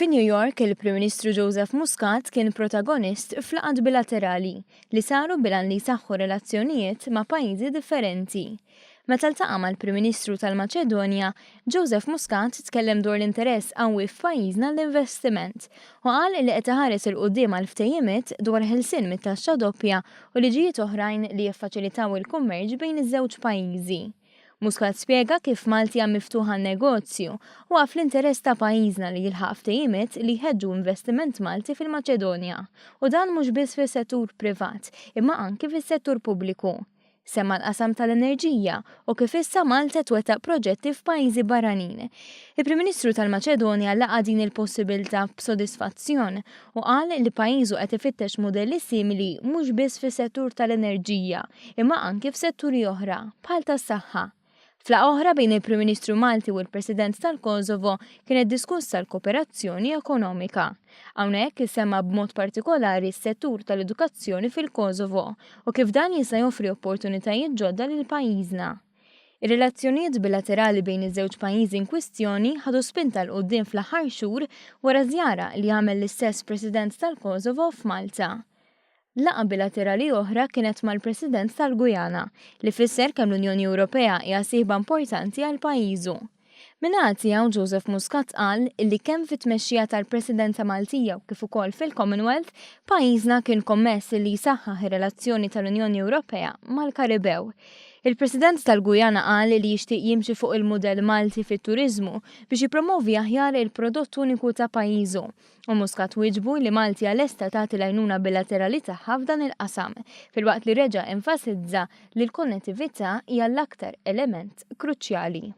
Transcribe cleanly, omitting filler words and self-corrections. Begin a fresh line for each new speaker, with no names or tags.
Fi New York, il-Prim Ministru Joseph Muscat kien protagonist f'laqgħat bilaterali li saru bilan li jsaħħu relazzjonijiet ma' pajjiżi differenti. Meta ltaqa' mal-Prim Ministru tal-Maċedonja, Joseph Muscat tkellem dwar l-interess qawwi f'pajjiżna l-investiment u qal li qed iħares il quddiem għal ftehimiet dwar ħelsien mit-taxxa doppja u liġijiet oħrajn li jiffaċilitaw il-kummerċ bejn iż-żewġ pajjiżi. Muscat spjega kif Malti hija miftuħa n-negozju u għaf l-interess ta' pajjiżna li jilħaq ftehimiet li jħeġġu investiment Malti fil-Maċedonja u dan mhux biss fis-settur privat imma anke fis-settur pubbliku. Semma l-qasam tal-enerġija u kif issa Malta twettaq proġetti f'pajjiżi barranin. Il-Prim Ministru tal-Maċedonja laqa din il-possibilità b'sodisfazzjon u qal li pajjiżu qed ifittex modelli simili mhux biss fis-settur tal-enerġija imma anke f'setturi oħra bħal tas-saħħa. Flaqa oħra bejn il-Prim Ministru Malti u l-President tal-Kosovo kienet diskussa l-kooperazzjoni ekonomika. Hawnhekk issemma b'mod partikolari s-settur tal-edukazzjoni fil-Kosovo u kif dan jista' joffri opportunitajiet ġodda lil pajjiżna. Ir-relazzjonijiet bilaterali bejn iż-żewġ pajjiżi in kwistjoni ħadu spinta l quddiem fl-aħħar xhur wara żjara li għamel l-istess President tal-Kosovo f'Malta. Laqa bilaterali oħra kienet mal-President tal-Guyana li fisser kemm l-Unjoni Ewropea hija sieħba importanti għal pajjiżu. Min-naħa tiegħu Joseph Muscat qal li kemm fit-tmexxija tal-Presidenza Maltija u kif ukoll fil-Commonwealth pajjiżna kien kommess li jsaħħaħ ir-relazzjoni tal-Unjoni Ewropea mal-Karibew. Il-President tal-Guyana qal li jixtieq jimxi fuq il-mudell Malti fit-turiżmu biex jippromovi aħjar il-prodott uniku ta' pajjiżu. U Muscat wieġbu li Malti lesta tagħti l-għajnuna bilaterali tagħha f'dan il-qasam, filwaqt li reġa' enfasizza li l-konnettività hija l-aktar element kruċjali.